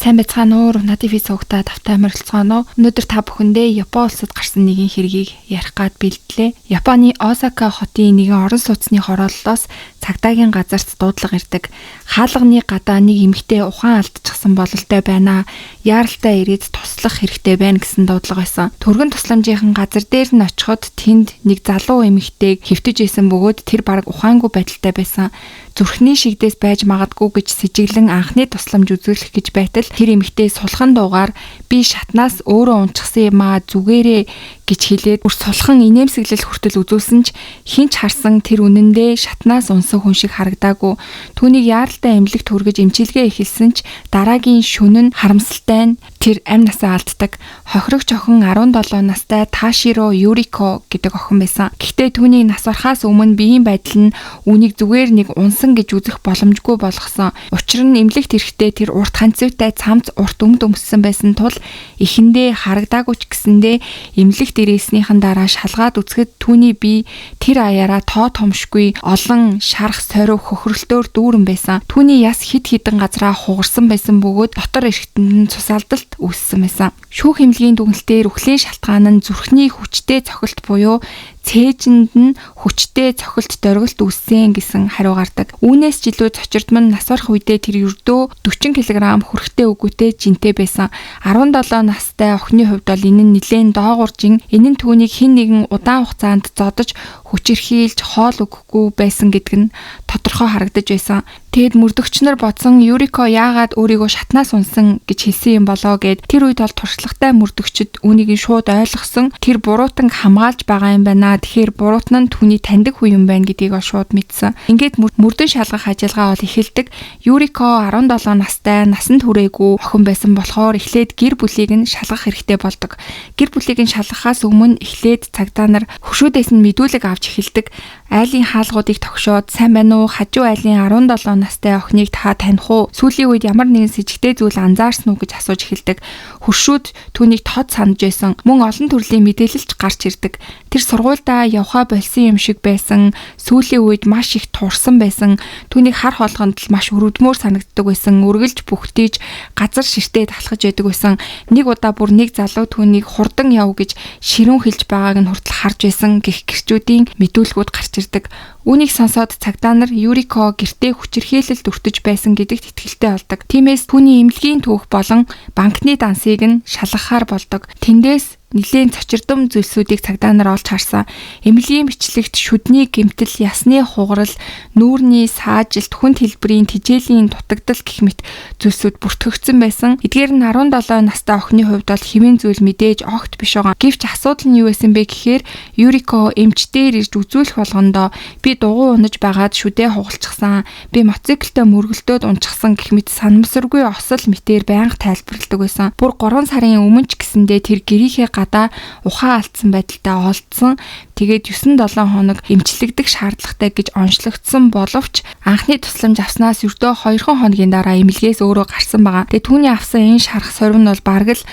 Сайн байцгаана уу? Надив суугтаа тавтай морилцгаано. Өнөөдөр та бүхэндээ Япон улсад гарсан нэгэн хэргийг ярих гад бэлдлээ. Японы Осака хотын нэгэн орон сууцны хорооллоос цагдаагийн газарт дуудлага ирдэг. Хаалганы гадаа нэг эмэгтэй ухаан алдчихсан бололтой байна. Яаралтай ирээд туслах хэрэгтэй байна гэсэн дуудлага байсан. Түргэн тусламжийн газар дээр нь очиход тэнд нэг залуу эмэгтэйг хэвтэж исэн бөгөөд тэр бараг ухаангүй байдалтай байсан. Зүрхний шигдээс байж магадгүй гэж сэжиглэн анхны тусламж үзүүлэх гэж байтал тэр эмэгтэй сулхан дуугаар би шатнаас өөрөө унчихсан юм аа зүгээрээ гэж хэлээд бүр сулхан инээмсэглэл хүртэл үзүүлсэн ч хинч харсан тэр үнэндээ шатнаас унсан хүн шиг харагдаагүй. Түүнийг яаралтай эмнэлэгт хүргэж эмчилгээ эхэлсэн ч дараагийн шөнө нь харамсалтай нь тэр амь насаа алддаг. Хохирогч охин 17 настай Таширо Юрико гэдэг охин байсан. Гэхдээ түүнийг нас барахаас өмнө биеийн байдал нь үүнийг зүгээр нэг унсан гэж үзэх боломжгүй болгосон. Учир нь эмнэлэгт ирэхдээ тэр урт ханцвитай цамц урт өмсөн байсан тул эхэндээ харагдаагүй ч гэсэндээ эмнэлэгт ирээснийхэн дараа шалгаад үзэхэд түүний бие тэр аяараа тоо томшгүй олон шарах сорив хөхрөлтөөр дүүрэн байсан. Түүний яс хид хідэн газраа хугарсан байсан бөгөөд дотор эргэтэн цус алдалт үүссэн байсан. Шүүх эмнэлгийн дүгнэлтээр үхлийн шалтгаан нь зүрхний хүчтэй цохилт буюу цээжинд нь хүчтэй цохилт дөргөлт үүссэн гэсэн хариу гардаг. Үүнээс ч илүү цочирдмон нас барах үедээ тэр ердөө 40 кг хүрхтэй үгүйтэй жинтэй байсан. 17 настай охины хувьд бол энэ нь нэлээд доогууржин, энэ нь түүнийг хэн нэгэн удаан хугацаанд зодож хүчирхийлж хоол өгөхгүй байсан гэдэг нь тодорхой харагдаж байсан. Тэгэд мөрдөгч нар бодсон Юрико яагаад өөрийгөө шатнаас унсан гэж хэлсэн юм болоо гэд тэр үед бол туршлагатай мөрдөгчд үүнийг шууд ойлгосон. Тэр буруутан хамгаалж байгаа юм байна. Тэгэхээр буруутан нь түүний таньдаг хүн юм байна гэдгийг ол шууд мэдсэн. Ингээд мөрдөн шалгах ажиллагаа бол эхэлдэг. Юрико 17 настай, насанд хүрээгүй охин байсан болохоор эхлээд гэр бүлийг нь шалгах хэрэгтэй болдог. Гэр бүлийг нь шалгахаас өмнө эхлээд цагдаа нар хөшөөдөөс нь мэдүүлэг авч эхэлдэг. Айлын хаалгуудыг тогшоод сайн байна уу? Хажуу айлын 17 настай охиныг та таних уу? Сүүлийн үед ямар нэгэн сэжигтэй зүйл анзаарсан уу гэж асууж эхэлдэг. Хөршүүд түүнийг тод санаж байсан. Мөн олон төрлийн мэдээлэлч гарч ирдэг. Тэр сургуульдаа явхаа болсон юм шиг байсан. Сүүлийн үед маш их турсан байсан. Түүнийг хар хоолгонд л маш өрөвдмөр санагддаг байсан. Үргэлж бүхтийж газар ширтээ талхаж байдаг байсан. Нэг удаа бүр нэг залуу түүнийг хурдан яв гэж ширүүн хэлж байгааг нь хүртэл харж байсан гэх гэрчүүдийн мэдүүлгүүд гарч ирдэг. Үүнийг сонсоод цагдаа нар Юрико гэртээ хүчирхийлэлд өртөж байсан гэдэгт итгэлтэй болдог. Тиймээс түүний эмнэлгийн түүх болон банкны дансыг нь шалгахаар болдог. Тэндээс нэлийн цочирдом зүйлсүүдийг цагдаа нар олж харсан. Эмнэлгийн бичлэгт шүдний гэмтэл, ясны хугарал, нүүрний саажилт, хүнд хэлбэрийн тижээлийн дутагдал гэх мэт зүйлсүүд бүртгэгдсэн байсан. Эдгээр нь 17 настай охины хувьд бол хэвийн зүйл мэдээж огт биш байгаа. Гэвч асуудал нь юу байсан бэ гэхээр Юрико эмчдээр ирж үзүүлэх болгондоо би дугуй унаж байгаад шүдээ хугалчихсан. Би мотоциклтэй мөргөлдөөд унчихсан гэх мэт санамсаргүй осол мэтээр байнга тайлбарладаг байсан. Бүр 3 сарын өмнө ч гэсэндээ тэр гэрийнхээ гадаа ухаан алдсан байдалтай олдсон. Тэгээд 9-7 хоног эмчлэгдэх шаардлагатай гэж онцлогдсон боловч анхны тусламж авснаас ердөө 2 хоногийн дараа эмнэлгээс өөрөө гарсан байгаа. Тэгээд түүний авсан энэ шарах сорив нь бол бараг л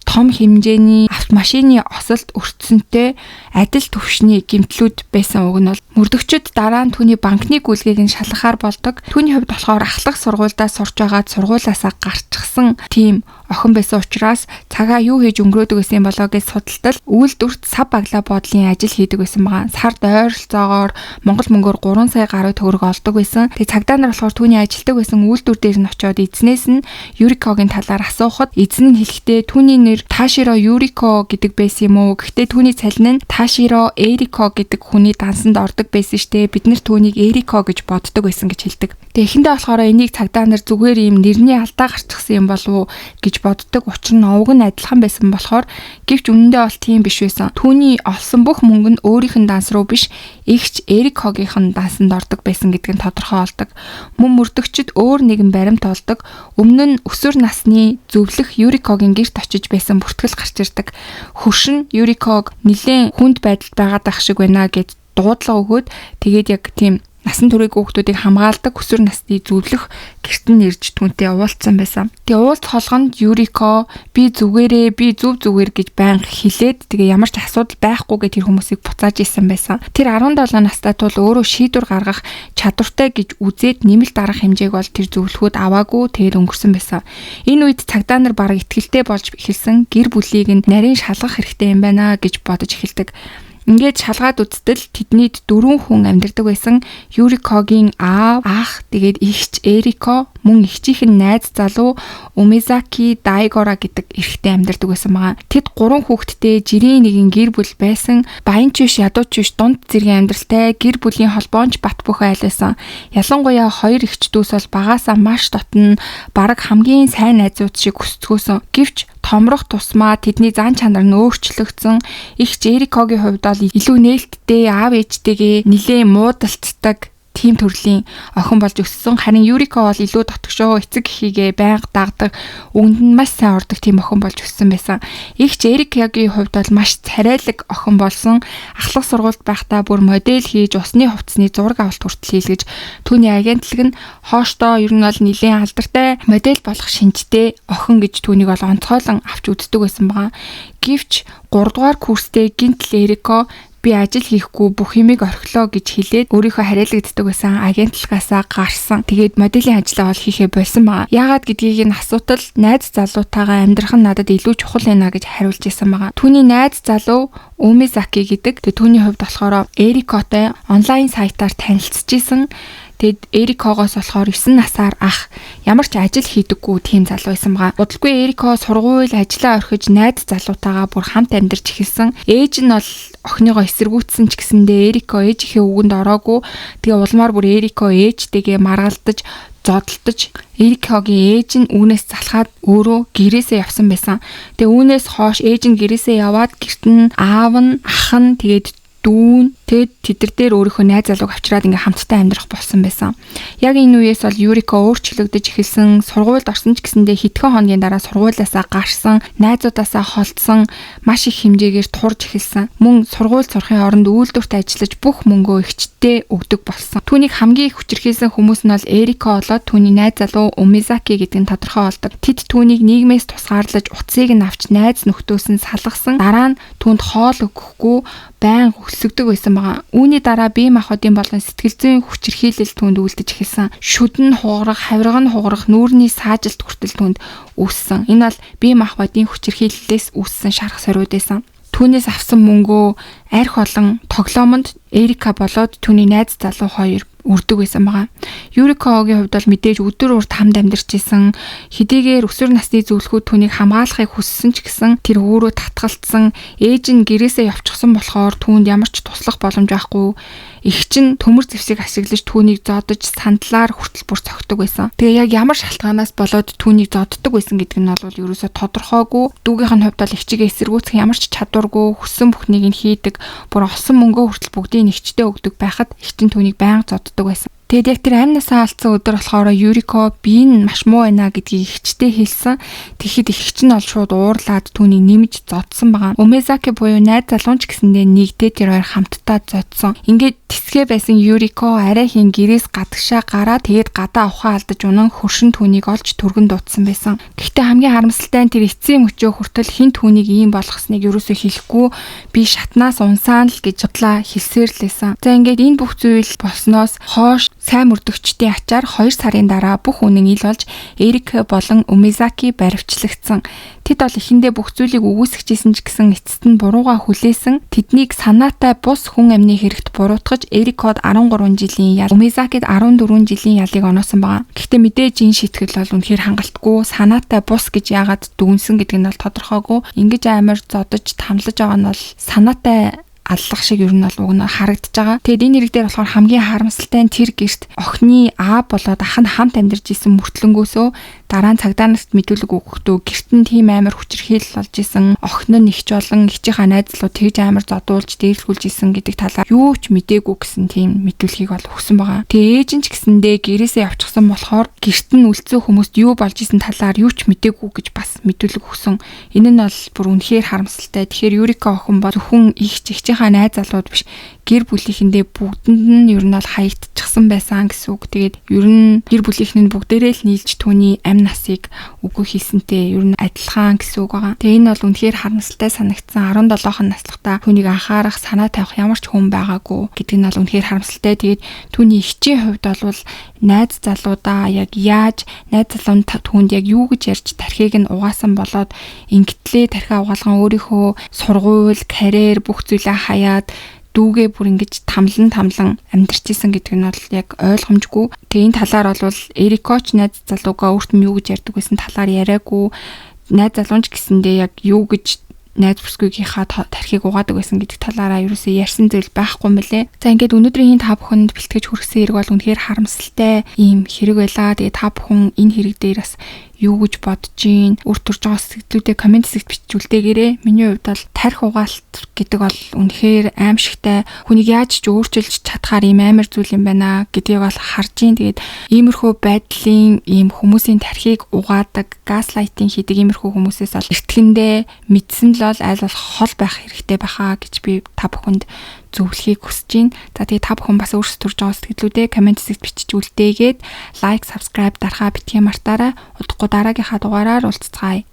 том хэмжээний автомашины осолд өртсөнтэй адил түвшний гэмтлүүд байсан. Уг нь бол мөрдөгчд дараа нь түүний банкны гүйлгээг нь шалгахаар болдог. Түүний хувьд болохоор ахлах сургуульдаа сурч байгаад сургуулаасаа гарчихсан тийм охин байсан учраас цагаа юу хийж өнгөрөөдөг гэсэн болоо гэж судалдал үйлдвэрт сав баглаа боодлын ажил хийдэг байсан байгаа. Сард ойролцоогоор Монгол мөнгөөр 3 сая гаруй төгрөг олдог байсан. Тэгээ цагдаа нар болохоор түүний ажилдаг байсан үйлдвэр дээр нь очиод эзнээс нь Юрикогийн талаар асуухад эзэн нь хэлэхдээ түүний нэр Таширо Юрико гэдэг байсан юм уу? Гэхдээ түүний цалин нь Таширо Эрико гэдэг хүний дансанд ордог байсан штэ. Бид нар түүнийг Эрико гэж боддог байсан гэж хэлдэг. Тэгээ эхэндээ болохоор энийг цагдаа нар зүгээр ийм нэрний алдаа гарчихсан юм болов уу гэж боддог. Учир нь овг нь адилхан байсан болохоор гэвч үнэндээ бол тийм биш байсан. Түүний олсон бүх мөнгө нь өөрийнх нь данс руу биш эгч Эрикогийнх нь дансанд ордог байсан гэдг нь тодорхой болдог. Мөн мөрдөгчд өөр нэгэн баримт олдог. Өмнө нь өсвөр насны зөвлөх Юрикогийн гэрт очиж байсан бүртгэл гарч ирдэг. Хөршин Юриког нэлээд хүнд байдалд байгаад ах шиг байна гэж дуудлага өгөөд тэгээд яг тийм насан туршийн хүүхдүүдийг хамгаалдаг өсвөр насны зөвлөх гэрт нь ирж түүнтэй уулзсан байсан. Тэгээ уулз холгонд Юрико би зүгээрээ би зүгээр гэж байнга хэлээд тэгээ ямар ч асуудал байхгүй гэж тэр хүмүүсийг буцааж исэн байсан. Тэр 17 настай тул өөрөө шийдвэр гаргах чадвартай гэж үзээд нэмэлт дарах хэмжээг бол тэр зөвлөхүүд аваагүй тэгээд өнгөрсөн байсан. Энэ үед цагдаа нар бараг итгэлтэй болж эхэлсэн гэр бүлийг нь нарийн шалгах хэрэгтэй юм байна гэж бодож эхэлдэг. Ингээд шалгаад үзтэл тэднийд 4 хүн амьдардаг байсан. Юрикогийн аав, ах, тэгээд эгч Эрико, мөн эгчийнх нь найз залуу Умизаки Дайгора гэдэг эрэгтэй амьдардаг байсан байгаа. Тэд 3 хүүхэдтэй жирийн нэгэн гэр бүл байсан. Баянч биш, ядууч биш, дунд зэргийн амьдралтай гэр бүлийн холбоонч бат бөх айл байсан. Ялангуяа 2 эгч дүүс бол багаасаа маш дотно бараг хамгийн сайн найзууд шиг өсцгөөсөн. Гэвч томрох тусмаа тэдний зан чанар нь өөрчлөгдсөн. Эгч Эрикогийн хувьд бол илүү нээлттэй, аав ээжтэйгээ нэлээд муудалцдаг тийм төрлийн охин болж өссөн. Харин Юрико бол илүү дотгошоо, эцэг эхийгээ байнга дагдаг, өгөнд нь маш сайн ордог тийм охин болж өссөн байсан. Эгч Эрикогийн хувьд бол маш царайлаг охин болсон. Ахлах сургуульд байхдаа бүр модель хийж, усны хувцсны зураг авалт хүртэл хийлгэж, түүний агентлаг нь хоошдоо ер нь бол нэлийн алдартай модель болох шинжтэй охин гэж түүнийг бол онцгойлон авч үздэг байсан байгаа. Гэвч 3 дугаар курстэй гинтл Эрико би ажил хийхгүй бүх юмыг орхилоо гэж хэлээд өөрийнхөө хариалагддаг байсан агентлагаасаа гарсан. Тэгээд моделийн ажлаа бол хийхээ болсон байгаа. Яагаад гэдгийг нь асуутал найз залуутаагаа амьдрах нь надад илүү чухал байна гэж хариулж исэн байгаа. Түүний найз залуу Умизаки гэдэг. Тэгээд түүний хувьд болохоор Эрикотой онлайн сайтаар танилцж исэн. Тэгэд Эрикогоос болохоор 9 насаар ах, ямар ч ажил хийдэггүй тийм залуу байсан байгаа. Удалгүй Эрико сургууль ажлаа орхиж найз залуутаагаа бүр хамт амьдарч эхэлсэн. Ээж нь бол охиныгоо эсэргүүцсэн ч гэсэндээ Эрико ээжийнхээ үгэнд ороогүй. Тэгээ улмаар бүр Эрико ээжтэйгээ маргалдаж зодтолдож Эрикогийн ээж нь үүнээс залхаад өөрөө гэрээсээ явсан байсан. Тэгээ үүнээс хойш ээж нь гэрээсээ яваад гэрт нь аав нь, ах нь тэгээд дүүн тэд дээр өөрийнхөө найз залууг авчираад ингээм хамтдаа амьдрах болсон байсан. Яг энэ үеэс бол Юрико өөрчлөгдөж эхэлсэн. Сургуульд орсон ч гэсэндээ хэдхэн хоногийн дараа сургуулиасаа гарсан, найзуудаасаа холдсон, маш их хэмжээгээр турж эхэлсэн. Мөн сургууль сурахын оронд үйлдвэрт ажиллаж бүх мөнгөө эгчтэй өгдөг болсон. Түүнийг хамгийн их хүчирхийлсэн хүмүүс нь бол Эрико болоод түүний найз залуу Умизаки гэдэг нь тодорхой болдог. Тэд түүнийг нийгмээс тусгаарлаж утсыг нь авч найз нөхдөөс нь салгасан. Дараа нь түүнд хоол өгөхгүй байн өсөгдөг байсан байгаа. Үүний дараа бие махбодын болон сэтгэл зүйн хүчирхийлэл түүнд үлдэж эхэлсэн. Шүдэн хугарах, хавирга нь хугарах, нүүрний саажилт хүртэл түүнд үүссэн. Энэ бол бие махбодын хүчирхийллээс үүссэн шарх сориуд байсан. Түүнээс авсан мөнгөө арх олон тоглоомонд Эрика болоод түүний найз залуу хоёр үрдэг байсан байгаа. Юрикогийн хувьд бол мэдээж өдөр урт хамт амьдарч исэн. Хэдийгээр өсвөр насны зөвлөхүүд түүнийг хамгаалахыг хүссэн ч гэсэн тэр өөрөө татгалцсан. Ээж нь гэрээсээ явчихсан болохоор түүнд ямар ч туслах боломж байхгүй. Эгч нь төмөр зэвсэг ашиглаж түүнийг зодож сандлаар хүртэл бүр цогтөг байсан. Тэгээ яг ямар шалтгаанаас болоод түүнийг зоддог байсан гэдэг нь бол ерөөсөө тодорхойгүй. Дүүгийнх нь хувьд бол эгчигээ эсэргүүцэх ямар ч чадваргүй, хүссэн бүхнийг нь хийдэг. Бүр олсон мөнгөө хүртэл бүгдийг эгчтэй өгдөг байхад эгч нь түүнийг байнга зоддог байсан. Тэгэд яг тэр амнасаа алдсан өдөр болохоор Юрико би энэ маш муу байна гэдгийг эгчтэй хэлсэн. Тэгэхэд эгч нь ол шууд уурлаад түүнийг нэмж зодсон байгаа. Умизаки буюу найз залуунч гэсэндээ нэгдээ тэр хоёр хамтдаа зодсон. Ингээд тэсгээ байсан Юрико арай хийн гэрээс гадагшаа гараад тэгээд гадаа ухаан алдаж унан хөршин түүнийг олж түргэн дуудсан байсан. Гэхдээ хамгийн харамсалтай нь тэр эцсийн мөчөө хүртэл хин түүнийг ийм болгосныг юусоо хэлэхгүй би шатнаас унсаан л гэж бодлаа хэлсээр л байсан. За ингээд энэ бүх зүйл болсноос хойш сайн мөрдөгчдийн ачаар 2 сарын дараа бүх үнэн ил болж Эрико болон Умизаки баривчлагдсан. Тэд бол эхэндээ бүх зүйлийг үгүйсгэжсэн ч гэсэн эцэст нь бурууга хүлээсэн. Тэднийг санаатай бус хүн амны хэрэгт буруутгаж Эрикод 13 жилийн ял, Умизакид 14 жилийн ялыг оноосон байгаа. Гэхдээ мэдээж энэ шийтгэл бол үнэхээр хангалтгүй. Санаатай бус гэж яагаад дүгнсэн гэдэг нь бол тодорхойгүй. Ингэж амар зодож тамлаж байгаа нь бол санаатай аллах шиг ер нь бол уг нь харагдаж байгаа. Тэгэд энэ нэр дээр болохоор хамгийн харамсалтай нь тэр гэрт охины аав болоод ах нь хамт амьдарч исэн мөртлөнгөөсөө дараа нь цагдаа нарт мэдүүлэг өгөхдөө гэрт нь тийм амар хүчирхийлэл болж исэн. Охин нь ихч болон эгчийнхаа найзлуу тэгж амар зодуулж дээрлгүүлж исэн гэдэг талаар юу ч мэдээгүй гэсэн тийм мэдүүлгийг бол өгсөн байгаа. Тэгээ ээж нь ч гэсэндээ гэрээсээ явчихсан болохоор гэрт нь үлдсэн хүмүүст юу болж исэн талаар юу ч мэдээгүй гэж бас мэдүүлэг өгсөн. Энэ нь бол бүр үнэхээр харамсалтай. Тэгэхээр Юрико охин бол зөвхөн ихч эгчийн өөрийнхөө найз залууд биш гэр бүлийнхэндээ бүгдэнд нь ер нь бол хаягдчихсан байсан гэсэн үг. Тэгээд ер нь гэр бүлийнхэн нь бүгдээрээ л нийлж түүний амь насыг үгүй хийсэнтэй ер нь адилхан гэсэн үг байгаа. Тэгээ энэ бол үнэхээр харамсалтай санагдсан. 17 наслахтаа түүнийг анхаарах, санаа тавих ямар ч хүн байгаагүй гэдэг нь бол үнэхээр харамсалтай. Тэгээд түүний ихчийн хувьд бол найз залуудаа яг яаж найз залуу түүнд яг юу гэж ярьж тархийг нь угаасан болоод ингэтлээ тархиа угаалган өөрийнхөө сургууль, карьер бүх зүйлээ хаяад дүүгээ бүр ингэж тамлан амьдарч исэн гэдэг нь бол яг ойлгомжгүй. Тэгээ энэ талаар бол Эрикоч найз залуугаа өөрт нь юу гэж ярьдаг байсан талаар яриаггүй. Найз залуунч гэсэндээ яг юу гэж найз бүсгүйгийнхаа тархийг угаадаг байсан гэдэг талаараа ерөөсөө ярьсан зүйл байхгүй мөлий. За ингээд өнөөдрийн та бүхэнд бэлтгэж хүргэсэн хэрэг бол үнэхээр харамсалтай ийм хэрэг байлаа. Тэгээ та бүхэн энэ хэрэг дээр бас юу гэж бодож гин үр төрж байгаа сэтгэлдүүдээ комент хэсэгт бичүүлдээгээрээ. Миний хувьд бол тархи угаалт гэдэг бол үнэхээр аимшигтай. Хүнийг яаж ч өөрчилж чадхаар ийм амар зүйл юм байна гэдгийг бол харж гин. Тэгээд иймэрхүү байдлын ийм хүмүүсийн тархийг угаадаг, газлайтинг хийдэг иймэрхүү хүмүүсээс бол эртхэндээ мэдсэн л бол аль болох хол байх хэрэгтэй байхаа гэж би та бүхэнд зөвлөхийг хүсэж байна. За тэгээ та бүхэн бас өөрсдөө төрж байгаа сэтгэлдүүдээ комент хэсэгт бичиж үлдээгээд лайк, subscribe дарахаа битгий мартаарай. Удахгүй дараагийнхаа дугаараар уулзцгаая.